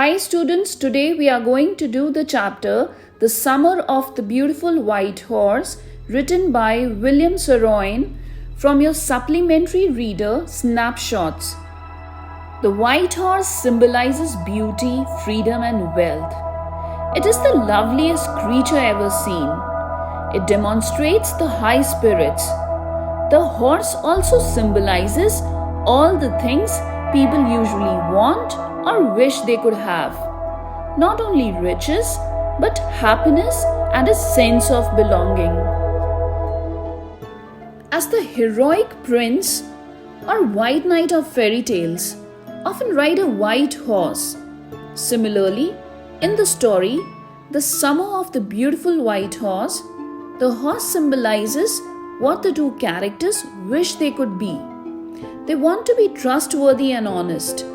Hi students, today we are going to do the chapter The Summer of the Beautiful White Horse written by William Saroyan from your supplementary reader Snapshots. The white horse symbolizes beauty, freedom and wealth. It is the loveliest creature ever seen. It demonstrates the high spirits. The horse also symbolizes all the things people usually want or wish they could have. Not only riches, but happiness and a sense of belonging. As the heroic prince or white knight of fairy tales often ride a white horse. Similarly, in the story, The Summer of the Beautiful White Horse, the horse symbolizes what the two characters wish they could be. They want to be trustworthy and honest,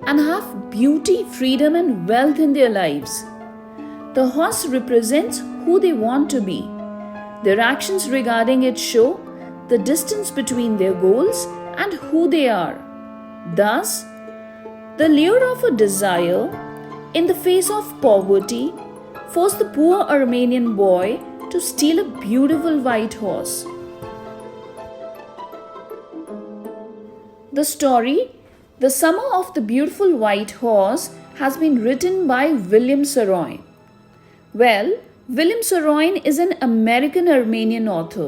and have beauty, freedom and wealth in their lives. The horse represents who they want to be. Their actions regarding it show the distance between their goals and who they are. Thus, the lure of a desire in the face of poverty forced the poor Armenian boy to steal a beautiful white horse. The story The Summer of the Beautiful White Horse has been written by William Saroyan. Well, William Saroyan is an American Armenian author.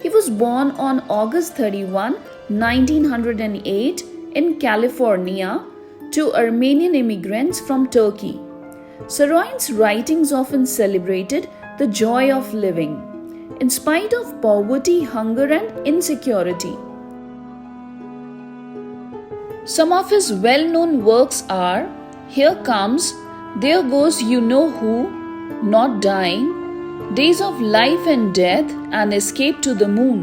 He was born on August 31, 1908 in California to Armenian immigrants from Turkey. Saroyan's writings often celebrated the joy of living, in spite of poverty, hunger and insecurity. Some of his well-known works are Here Comes, There Goes You Know Who, Not Dying, Days of Life and Death and Escape to the Moon.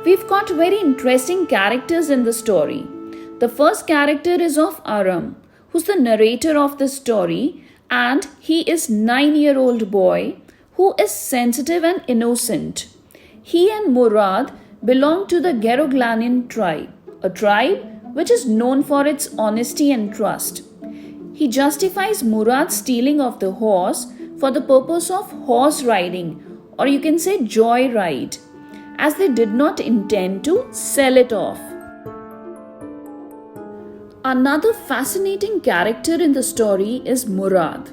We've got very interesting characters in the story. The first character is of Aram, who's the narrator of the story, and he is a 9-year-old boy who is sensitive and innocent. He and Murad belong to the Geroglanian tribe, a tribe which is known for its honesty and trust. He justifies Murad's stealing of the horse for the purpose of horse riding, or you can say joy ride, as they did not intend to sell it off. Another fascinating character in the story is Murad.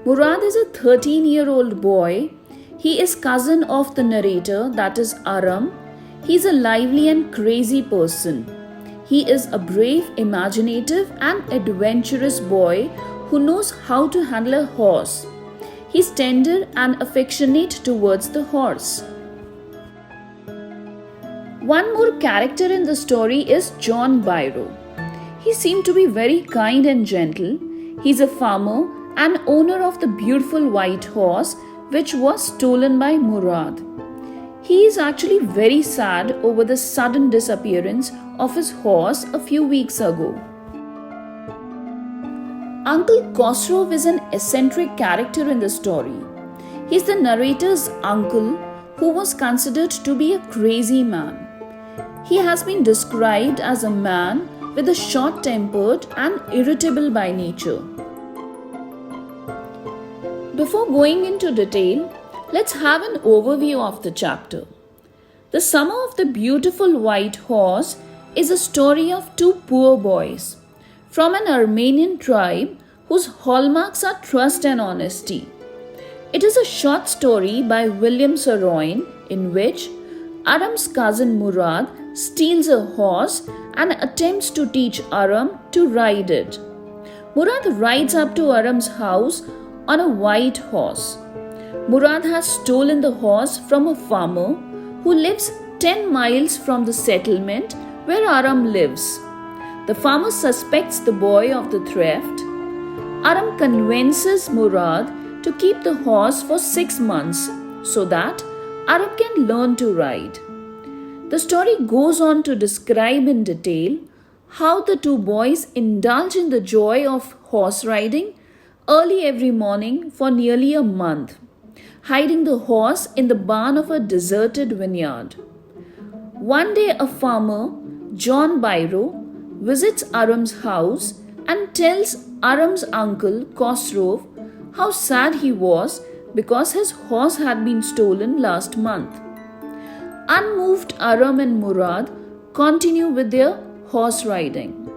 Murad is a 13-year-old boy. He is cousin of the narrator, that is Aram. He's a lively and crazy person. He is a brave, imaginative and adventurous boy who knows how to handle a horse. He's tender and affectionate towards the horse. One more character in the story is John Byro. He seemed to be very kind and gentle. He's a farmer and owner of the beautiful white horse which was stolen by Murad. He is actually very sad over the sudden disappearance of his horse a few weeks ago. Uncle Khosrow is an eccentric character in the story. He is the narrator's uncle who was considered to be a crazy man. He has been described as a man with a short-tempered and irritable by nature. Before going into detail, let's have an overview of the chapter. The Summer of the Beautiful White Horse is a story of two poor boys from an Armenian tribe whose hallmarks are trust and honesty. It is a short story by William Saroyan in which Aram's cousin Murad steals a horse and attempts to teach Aram to ride it. Murad rides up to Aram's house on a white horse. Murad has stolen the horse from a farmer who lives 10 miles from the settlement where Aram lives. The farmer suspects the boy of the theft. Aram convinces Murad to keep the horse for 6 months so that Aram can learn to ride. The story goes on to describe in detail how the two boys indulge in the joy of horse riding early every morning for nearly a month, hiding the horse in the barn of a deserted vineyard. One day a farmer, John Byro, visits Aram's house and tells Aram's uncle Khosrow how sad he was because his horse had been stolen last month. Unmoved, Aram and Murad continue with their horse riding.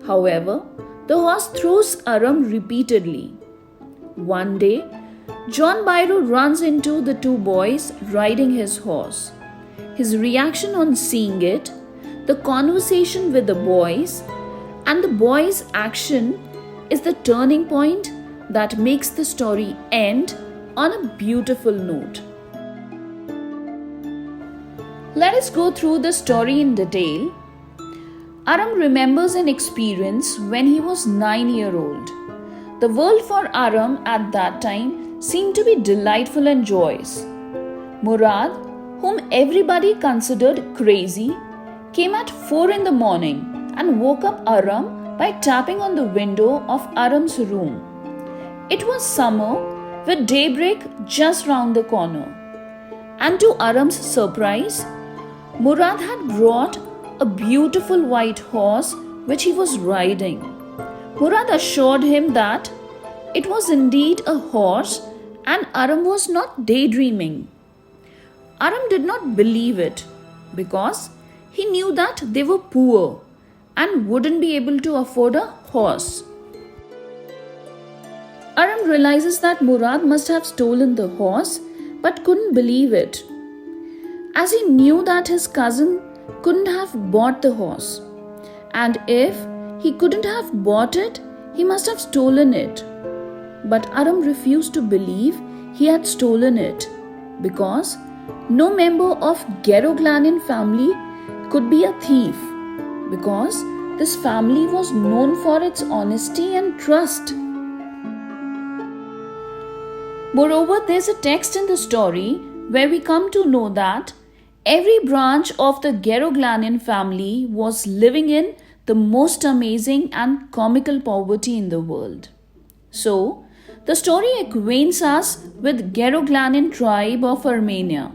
However, the horse throws Aram repeatedly. One day, John Biro runs into the two boys riding his horse. His reaction on seeing it, the conversation with the boys, and the boys' action is the turning point that makes the story end on a beautiful note. Let us go through the story in detail. Aram remembers an experience when he was 9-year-old. The world for Aram at that time seemed to be delightful and joyous. Murad, whom everybody considered crazy, came at 4 in the morning and woke up Aram by tapping on the window of Aram's room. It was summer with daybreak just round the corner. And to Aram's surprise, Murad had brought a beautiful white horse which he was riding. Murad assured him that it was indeed a horse and Aram was not daydreaming. Aram did not believe it because he knew that they were poor and wouldn't be able to afford a horse. Aram realizes that Murad must have stolen the horse but couldn't believe it, as he knew that his cousin couldn't have bought the horse, and if he couldn't have bought it, he must have stolen it. But Aram refused to believe he had stolen it because no member of Geroglanin family could be a thief, because this family was known for its honesty and trust. Moreover, there's a text in the story where we come to know that every branch of the Geroglanin family was living in the most amazing and comical poverty in the world. So, the story acquaints us with Geroglanin tribe of Armenia.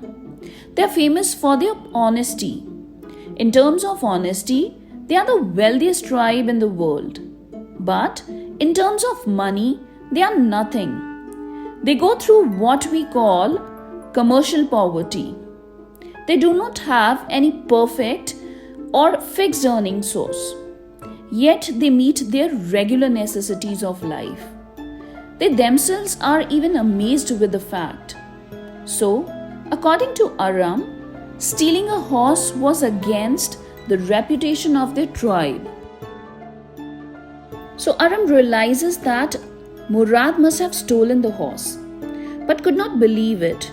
They are famous for their honesty. In terms of honesty, they are the wealthiest tribe in the world. But in terms of money, they are nothing. They go through what we call commercial poverty. They do not have any perfect or fixed earning source. Yet they meet their regular necessities of life. They themselves are even amazed with the fact. So, according to Aram, stealing a horse was against the reputation of their tribe. So Aram realizes that Murad must have stolen the horse, but could not believe it.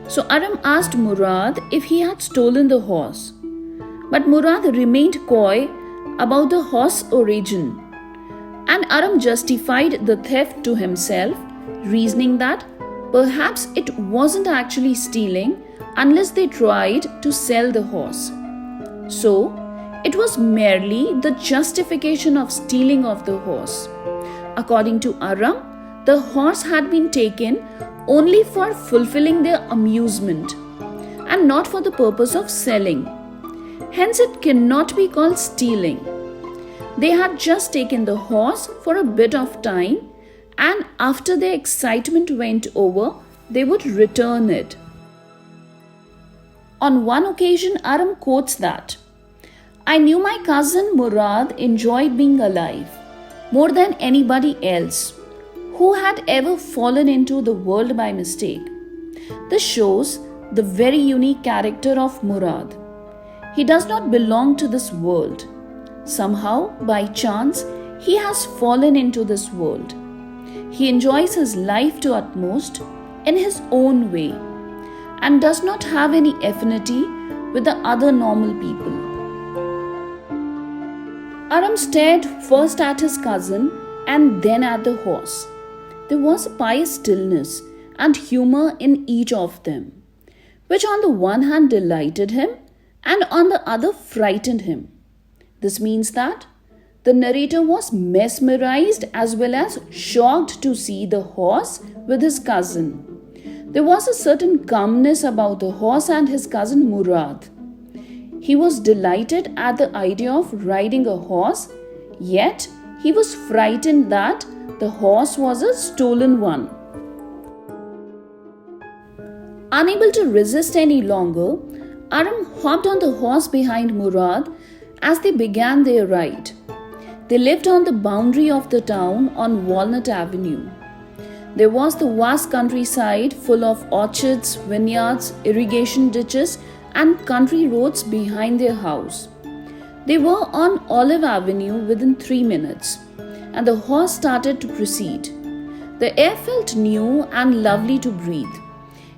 So Aram asked Murad if he had stolen the horse. But Murad remained coy about the horse origin, and Aram justified the theft to himself, reasoning that perhaps it wasn't actually stealing unless they tried to sell the horse. So, it was merely the justification of stealing of the horse. According to Aram, the horse had been taken only for fulfilling their amusement and not for the purpose of selling. Hence, it cannot be called stealing. They had just taken the horse for a bit of time, and after their excitement went over, they would return it. On one occasion, Aram quotes that, "I knew my cousin Murad enjoyed being alive more than anybody else who had ever fallen into the world by mistake." This shows the very unique character of Murad. He does not belong to this world. Somehow, by chance, he has fallen into this world. He enjoys his life to utmost in his own way and does not have any affinity with the other normal people. Aram stared first at his cousin and then at the horse. There was a pious stillness and humor in each of them, which on the one hand delighted him and on the other frightened him. This means that the narrator was mesmerized as well as shocked to see the horse with his cousin. There was a certain calmness about the horse and his cousin Murad. He was delighted at the idea of riding a horse, yet he was frightened that the horse was a stolen one. Unable to resist any longer, Aram hopped on the horse behind Murad as they began their ride. They lived on the boundary of the town on Walnut Avenue. There was the vast countryside full of orchards, vineyards, irrigation ditches, and country roads behind their house. They were on Olive Avenue within 3 minutes, and the horse started to proceed. The air felt new and lovely to breathe.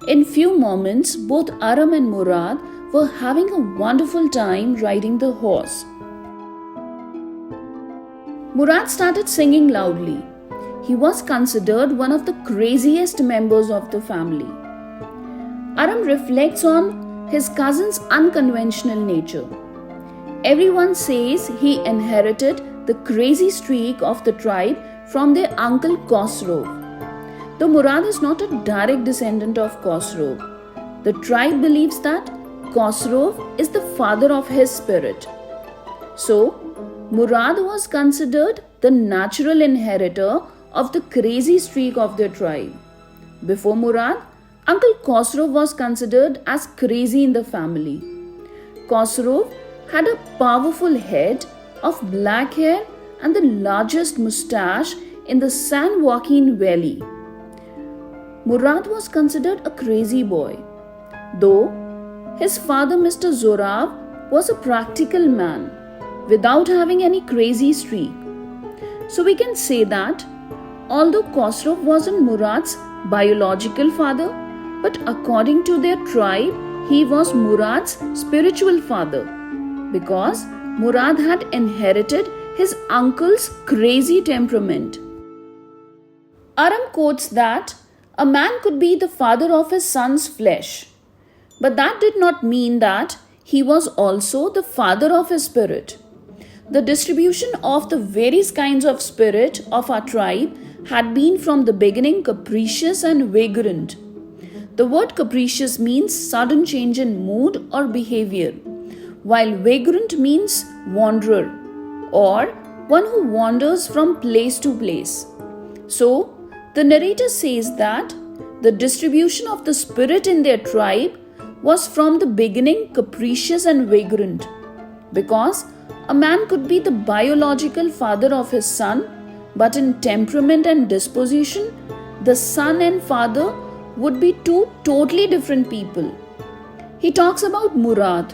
In few moments, both Aram and Murad were having a wonderful time riding the horse. Murad started singing loudly. He was considered one of the craziest members of the family. Aram reflects on his cousin's unconventional nature. Everyone says he inherited the crazy streak of the tribe from their uncle Khosrow. Though Murad is not a direct descendant of Khosrow, the tribe believes that Khosrow is the father of his spirit. So, Murad was considered the natural inheritor of the crazy streak of their tribe. Before Murad, Uncle Khosrow was considered as crazy in the family. Khosrow had a powerful head of black hair and the largest moustache in the San Joaquin Valley. Murad was considered a crazy boy, though his father, Mr. Zorab, was a practical man without having any crazy streak. So we can say that although Khosrow wasn't Murad's biological father, but according to their tribe, he was Murad's spiritual father, because Murad had inherited his uncle's crazy temperament. Aram quotes that a man could be the father of his son's flesh, but that did not mean that he was also the father of his spirit. The distribution of the various kinds of spirit of our tribe had been from the beginning capricious and vagrant. The word capricious means sudden change in mood or behavior, while vagrant means wanderer or one who wanders from place to place. So, the narrator says that the distribution of the spirit in their tribe was from the beginning capricious and vagrant, because a man could be the biological father of his son, but in temperament and disposition, the son and father would be two totally different people. He talks about Murad,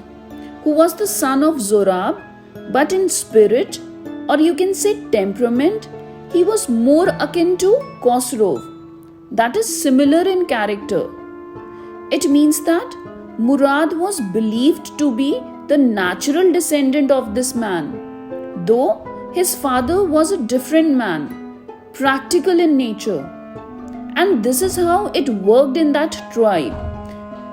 who was the son of Zorab, but in spirit, or you can say temperament, he was more akin to Khosrow, that is similar in character. It means that Murad was believed to be the natural descendant of this man, though his father was a different man, practical in nature. And this is how it worked in that tribe.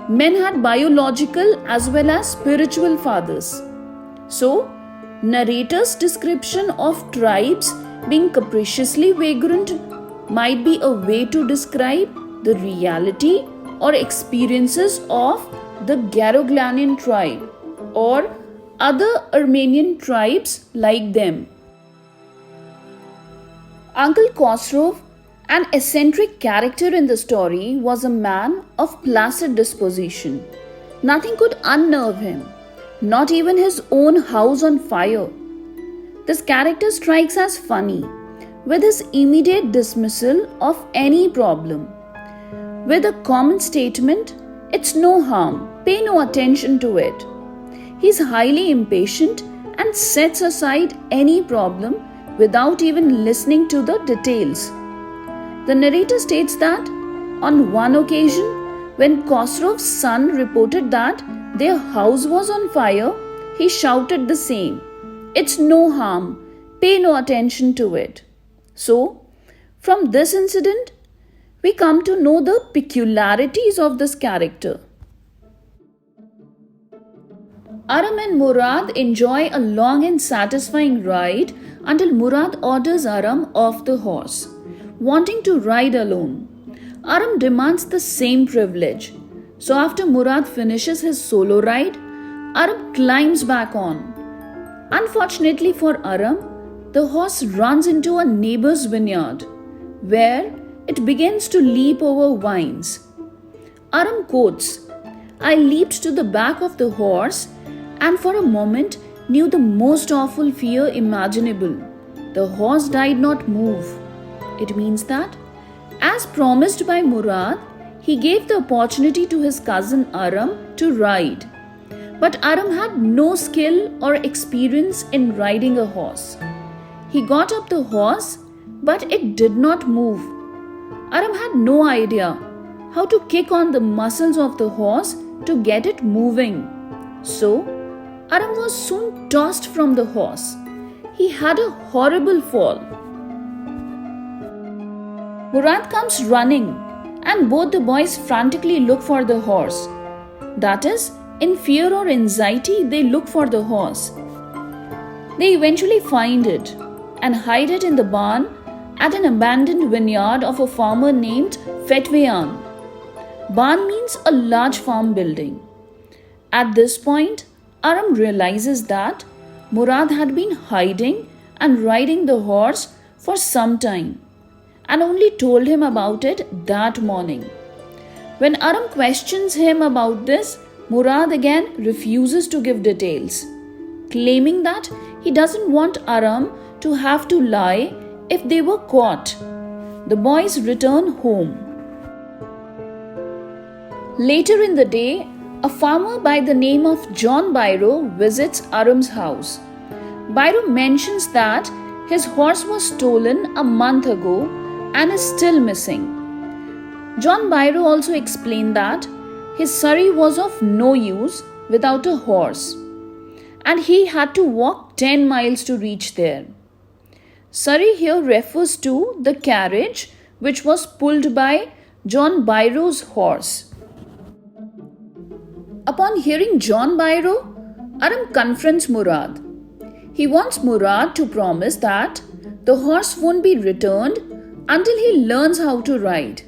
Men had biological as well as spiritual fathers. So, narrator's description of tribes being capriciously vagrant might be a way to describe the reality or experiences of the Garoglanian tribe or other Armenian tribes like them. Uncle Khosrow, an eccentric character in the story, was a man of placid disposition. Nothing could unnerve him, not even his own house on fire. This character strikes as funny, with his immediate dismissal of any problem, with a common statement, "It's no harm, pay no attention to it." He is highly impatient and sets aside any problem without even listening to the details. The narrator states that on one occasion, when Khosrow's son reported that their house was on fire, he shouted the same, "It's no harm, pay no attention to it." So, from this incident, we come to know the peculiarities of this character. Aram and Murad enjoy a long and satisfying ride until Murad orders Aram off the horse, wanting to ride alone. Aram demands the same privilege. So after Murad finishes his solo ride, Aram climbs back on. Unfortunately for Aram, the horse runs into a neighbor's vineyard, where it begins to leap over vines. Aram quotes, I leaped to the back of the horse and for a moment knew the most awful fear imaginable. The horse did not move. It means that, as promised by Murad, he gave the opportunity to his cousin Aram to ride. But Aram had no skill or experience in riding a horse. He got up the horse, but it did not move. Aram had no idea how to kick on the muscles of the horse to get it moving. So, Aram was soon tossed from the horse. He had a horrible fall. Murad comes running, and both the boys frantically look for the horse. That is, in fear or anxiety, they look for the horse. They eventually find it and hide it in the barn at an abandoned vineyard of a farmer named Fetweyan. Barn means a large farm building. At this point, Aram realizes that Murad had been hiding and riding the horse for some time and only told him about it that morning. When Aram questions him about this, Murad again refuses to give details, claiming that he doesn't want Aram to have to lie if they were caught. The boys return home. Later in the day, a farmer by the name of John Byro visits Aram's house. Byro mentions that his horse was stolen a month ago and is still missing. John Byro also explained that his surrey was of no use without a horse, and he had to walk 10 miles to reach there. Surrey here refers to the carriage which was pulled by John Byro's horse. Upon hearing John Byro, Aram confronts Murad. He wants Murad to promise that the horse won't be returned until he learns how to ride.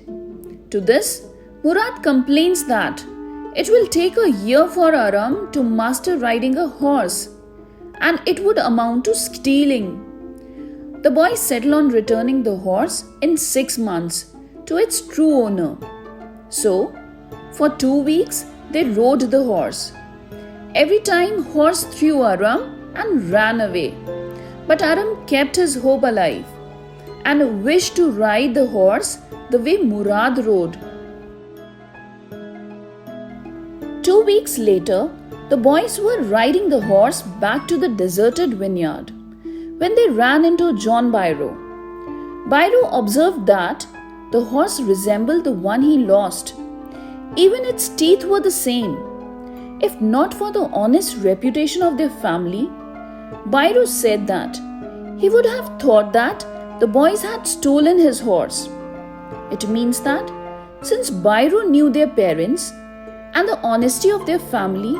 To this, Murad complains that it will take a year for Aram to master riding a horse, and it would amount to stealing. The boys settle on returning the horse in 6 months to its true owner. So, for 2 weeks, they rode the horse. Every time, horse threw Aram and ran away. But Aram kept his hope alive and wished to ride the horse the way Murad rode. 2 weeks later, the boys were riding the horse back to the deserted vineyard when they ran into John Byro. Byro observed that the horse resembled the one he lost. Even its teeth were the same. If not for the honest reputation of their family, Byro said that he would have thought that the boys had stolen his horse. It means that since Byro knew their parents and the honesty of their family,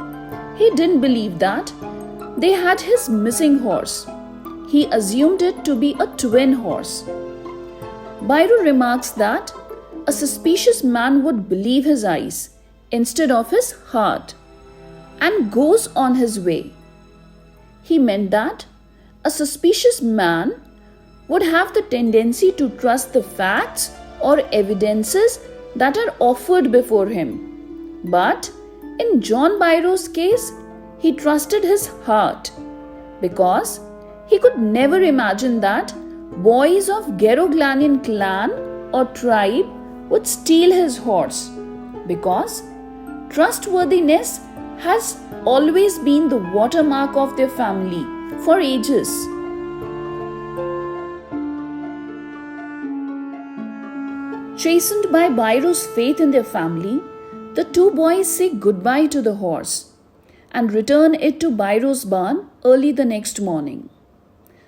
he didn't believe that they had his missing horse. He assumed it to be a twin horse. Byro remarks that a suspicious man would believe his eyes instead of his heart and goes on his way. He meant that a suspicious man would have the tendency to trust the facts or evidences that are offered before him. But in John Byro's case, he trusted his heart because he could never imagine that boys of Geroglanian clan or tribe would steal his horse, because trustworthiness has always been the watermark of their family for ages. Chastened by Byro's faith in their family, the two boys say goodbye to the horse and return it to Byro's barn early the next morning.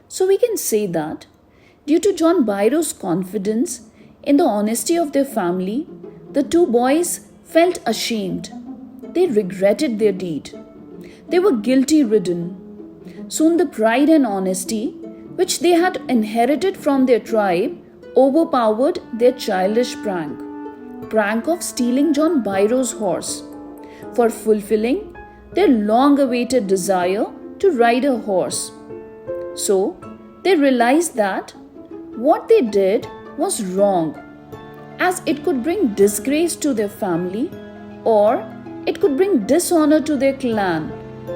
So we can say that due to John Byro's confidence in the honesty of their family, the two boys felt ashamed. They regretted their deed. They were guilty-ridden. Soon the pride and honesty, which they had inherited from their tribe, overpowered their childish prank of stealing John Byro's horse, for fulfilling their long-awaited desire to ride a horse. So, they realized that what they did was wrong, as it could bring disgrace to their family, or it could bring dishonor to their clan,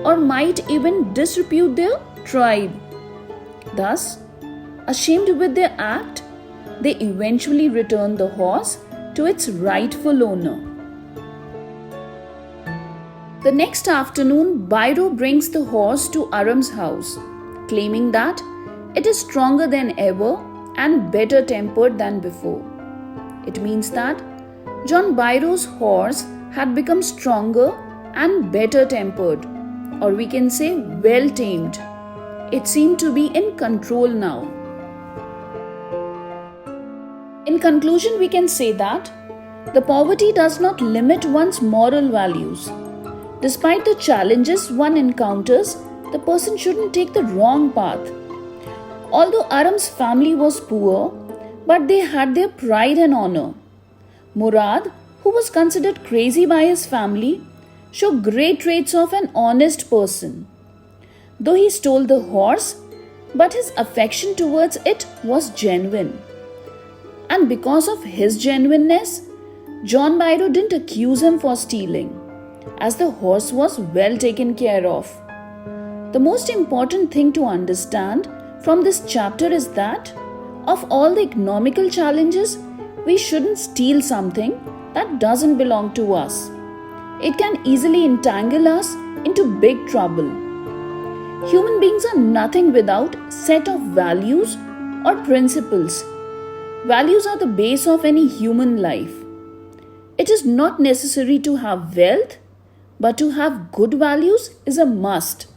or might even disrepute their tribe. Thus, ashamed with their act, they eventually returned the horse to its rightful owner. The next afternoon, Bhairo brings the horse to Aram's house, claiming that it is stronger than ever and better tempered than before. It means that John Bairo's horse had become stronger and better tempered, or we can say well tamed. It seemed to be in control now. In conclusion, we can say that the poverty does not limit one's moral values. Despite the challenges one encounters, the person shouldn't take the wrong path. Although Aram's family was poor, but they had their pride and honor. Murad, who was considered crazy by his family, showed great traits of an honest person. Though he stole the horse, but his affection towards it was genuine. And because of his genuineness, John Bhairo didn't accuse him for stealing, as the horse was well taken care of. The most important thing to understand from this chapter is that of all the economical challenges, we shouldn't steal something that doesn't belong to us. It can easily entangle us into big trouble. Human beings are nothing without set of values or principles. Values are the base of any human life. It is not necessary to have wealth, but to have good values is a must.